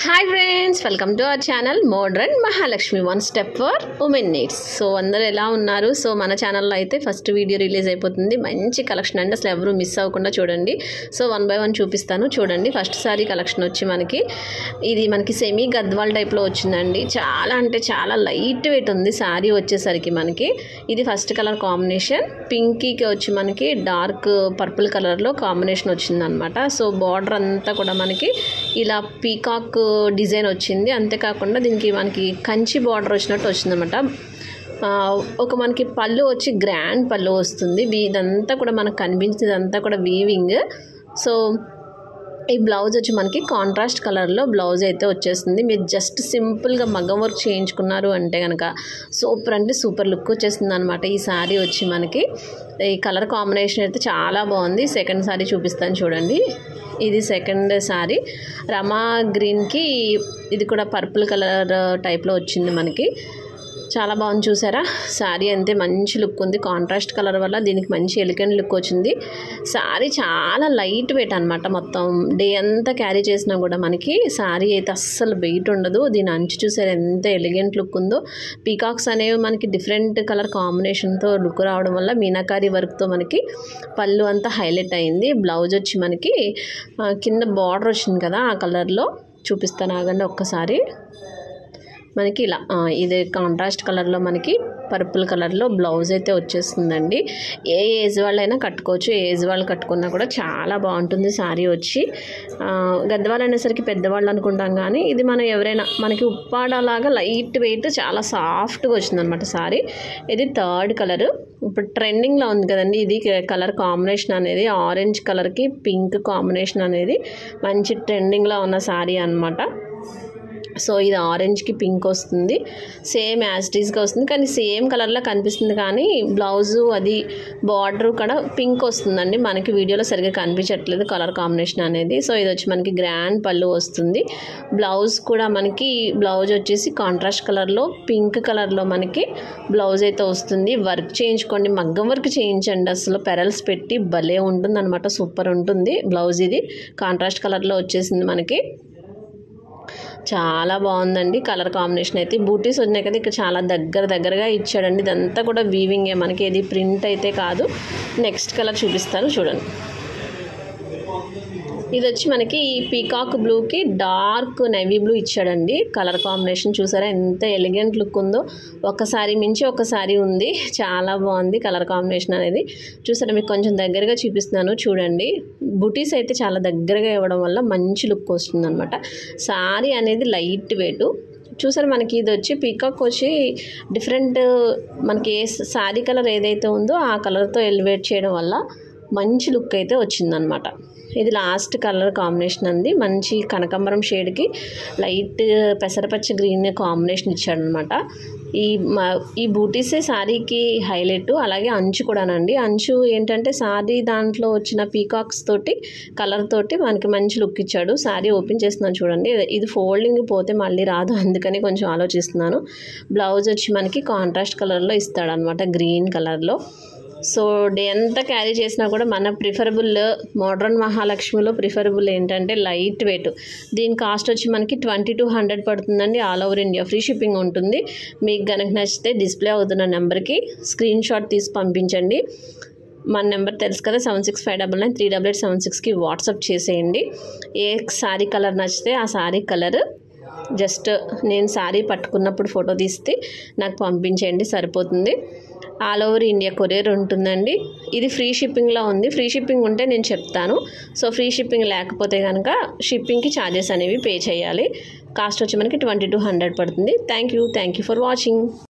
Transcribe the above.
Hi friends, welcome to our channel modern Mahalakshmi, one step for women needs. So అందరూ ఎలా ఉన్నారు? So మన ఛానల్లో అయితే ఫస్ట్ వీడియో రిలీజ్ అయిపోతుంది. మంచి కలెక్షన్ అండి, అసలు ఎవరు మిస్ అవ్వకుండా చూడండి. సో 1 by 1 చూపిస్తాను చూడండి. ఫస్ట్ సారీ కలెక్షన్ వచ్చి ఇది మనకి సెమీ గద్వాల్ టైప్లో వచ్చిందండి. చాలా అంటే చాలా లైట్ వెయిట్ ఉంది సారీ వచ్చేసరికి. ఇది ఫస్ట్ కలర్ కాంబినేషన్ పింకీకి వచ్చి మనకి డార్క్ పర్పుల్ కలర్లో కాంబినేషన్ వచ్చిందనమాట. సో బార్డర్ అంతా కూడా మనకి ఇలా పీకాక్ డిజైన్ వచ్చింది. అంతేకాకుండా దీనికి మనకి కంచి బార్డర్ వచ్చినట్టు వచ్చిందనమాట. ఒక మనకి పళ్ళు వచ్చి గ్రాండ్ పళ్ళు వస్తుంది. ఇదంతా కూడా మనకు కనిపించేది అంతా కూడా వీవింగ్. సో ఈ బ్లౌజ్ వచ్చి మనకి కాంట్రాస్ట్ కలర్లో బ్లౌజ్ అయితే వచ్చేస్తుంది. మీరు జస్ట్ సింపుల్గా మగ్గం వర్క్ చేయించుకున్నారు అంటే కనుక సూపర్ అంటే సూపర్ లుక్ వచ్చేస్తుంది అనమాట. ఈ శారీ వచ్చి మనకి ఈ కలర్ కాంబినేషన్ అయితే చాలా బాగుంది. సెకండ్ శారీ చూపిస్తాను చూడండి. ఇది సెకండ్ శారీ రమా గ్రీన్కి ఇది కూడా పర్పుల్ కలర్ టైప్లో వచ్చింది మనకి. చాలా బాగుంది చూసారా. శారీ అంతే మంచి లుక్ ఉంది. కాంట్రాస్ట్ కలర్ వల్ల దీనికి మంచి ఎలిగెంట్ లుక్ వచ్చింది. శారీ చాలా లైట్ వెయిట్ అనమాట. మొత్తం డే అంతా క్యారీ చేసినా కూడా మనకి శారీ అయితే అస్సలు వెయిట్ ఉండదు. దీని అంచు చూసారా ఎంత ఎలిగెంట్ లుక్ ఉందో. పీకాక్స్ అనేవి మనకి డిఫరెంట్ కలర్ కాంబినేషన్తో లుక్ రావడం వల్ల మీనాకారి వర్క్తో మనకి పళ్ళు అంతా హైలైట్ అయింది. బ్లౌజ్ వచ్చి మనకి కింద బార్డర్ వచ్చింది కదా, ఆ కలర్లో చూపిస్తాను ఆగండి ఒక్కసారి. మనకి ఇలా ఇది కాంట్రాస్ట్ కలర్లో మనకి పర్పుల్ కలర్లో బ్లౌజ్ అయితే వచ్చేస్తుందండి. ఏ ఏజ్ వాళ్ళైనా కట్టుకోవచ్చు. ఏ ఏజ్ వాళ్ళు కట్టుకున్నా కూడా చాలా బాగుంటుంది శారీ వచ్చి. గద్వాలు అనేసరికి పెద్దవాళ్ళు అనుకుంటాం, కానీ ఇది మనం ఎవరైనా మనకి ఉప్పాడలాగా లైట్ వెయిట్ చాలా సాఫ్ట్గా వచ్చిందనమాట శారీ. ఇది థర్డ్ కలరు. ఇప్పుడు ట్రెండింగ్లో ఉంది కదండి ఇది కలర్ కాంబినేషన్ అనేది. ఆరెంజ్ కలర్కి పింక్ కాంబినేషన్ అనేది మంచి ట్రెండింగ్లో ఉన్న శారీ అనమాట. సో ఇది ఆరెంజ్కి పింక్ వస్తుంది. సేమ్ యాస్టీస్గా వస్తుంది, కానీ సేమ్ కలర్లో కనిపిస్తుంది. కానీ బ్లౌజు అది బార్డర్ కూడా పింక్ వస్తుందండి. మనకి వీడియోలో సరిగ్గా కనిపించట్లేదు కలర్ కాంబినేషన్ అనేది. సో ఇది వచ్చి మనకి గ్రాండ్ పళ్ళు వస్తుంది. బ్లౌజ్ కూడా మనకి బ్లౌజ్ వచ్చేసి కాంట్రాస్ట్ కలర్లో పింక్ కలర్లో మనకి బ్లౌజ్ అయితే వస్తుంది. వర్క్ చేయించుకోండి, మగ్గం వర్క్ చేయించండి. అసలు పెరల్స్ పెట్టి భలే ఉంటుంది అనమాట. సూపర్ ఉంటుంది బ్లౌజ్. ఇది కాంట్రాస్ట్ కలర్లో వచ్చేసింది మనకి. చాలా బాగుందండి కలర్ కాంబినేషన్ అయితే. బూటీస్ ఉన్నాయి కదా, ఇక్కడ చాలా దగ్గరగా ఇచ్చాడండి. ఇదంతా కూడా వీవింగే మనకి, ఇది ప్రింట్ అయితే కాదు. నెక్స్ట్ కలర్ చూపిస్తాను చూడండి. ఇది వచ్చి మనకి ఈ పీకాక్ బ్లూకి డార్క్ నేవీ బ్లూ ఇచ్చాడండి. కలర్ కాంబినేషన్ చూసారా ఎంత ఎలిగెంట్ లుక్ ఉందో. ఒకసారి మించి ఒకసారి ఉంది. చాలా బాగుంది కలర్ కాంబినేషన్ అనేది. చూసారా, మీకు కొంచెం దగ్గరగా చూపిస్తున్నాను చూడండి. బుటీస్ అయితే చాలా దగ్గరగా ఇవ్వడం వల్ల మంచి లుక్ వస్తుంది అనమాట. శారీ అనేది లైట్ వెయిట్. చూసారు మనకి ఇది వచ్చి పీకాక్ వచ్చి డిఫరెంట్ మనకి ఏ శారీ కలర్ ఏదైతే ఉందో ఆ కలర్తో ఎలివేట్ చేయడం వల్ల మంచి లుక్ అయితే వచ్చిందనమాట. ఇది లాస్ట్ కలర్ కాంబినేషన్ అంది. మంచి కనకాంబరం షేడ్కి లైట్ పెసరపచ్చ గ్రీన్ కాంబినేషన్ ఇచ్చాడనమాట. ఈ బూటీసే శారీకి హైలైట్. అలాగే అంచు కూడానండి. అంచు ఏంటంటే శారీ దాంట్లో వచ్చిన పీకాక్స్ తోటి కలర్ తోటి మనకి మంచి లుక్ ఇచ్చాడు. శారీ ఓపెన్ చేస్తున్నాను చూడండి. ఇది ఫోల్డింగ్ పోతే మళ్ళీ రాదు, అందుకని కొంచెం ఆలోచిస్తున్నాను. బ్లౌజ్ వచ్చి మనకి కాంట్రాస్ట్ కలర్లో ఇస్తాడనమాట, గ్రీన్ కలర్లో. సో డే అంతా క్యారీ చేసినా కూడా మన ప్రిఫరబుల్ మోడ్రన్ మహాలక్ష్మిలో ప్రిఫరబుల్ ఏంటంటే లైట్ వెయిట్. దీని కాస్ట్ వచ్చి మనకి 2200 పడుతుందండి. All over India free shipping ఉంటుంది. మీకు కనుక నచ్చితే డిస్ప్లే అవుతున్న నెంబర్కి స్క్రీన్ షాట్ తీసి పంపించండి. మన నెంబర్ తెలుసు కదా, 7659938876కి వాట్సాప్ చేసేయండి. ఏ శారీ కలర్ నచ్చితే ఆ శారీ కలర్ జస్ట్ నేను శారీ పట్టుకున్నప్పుడు ఫోటో తీస్తే నాకు పంపించేయండి, సరిపోతుంది. ఆల్ ఓవర్ ఇండియా కొరియర్ ఉంటుందండి. ఇది ఫ్రీ షిప్పింగ్లో ఉంది. ఫ్రీ షిప్పింగ్ ఉంటే నేను చెప్తాను. సో ఫ్రీ షిప్పింగ్ లేకపోతే కనుక షిప్పింగ్కి ఛార్జెస్ అనేవి పే చేయాలి. కాస్ట్ వచ్చి మనకి 2200 పడుతుంది. Thank you for watching.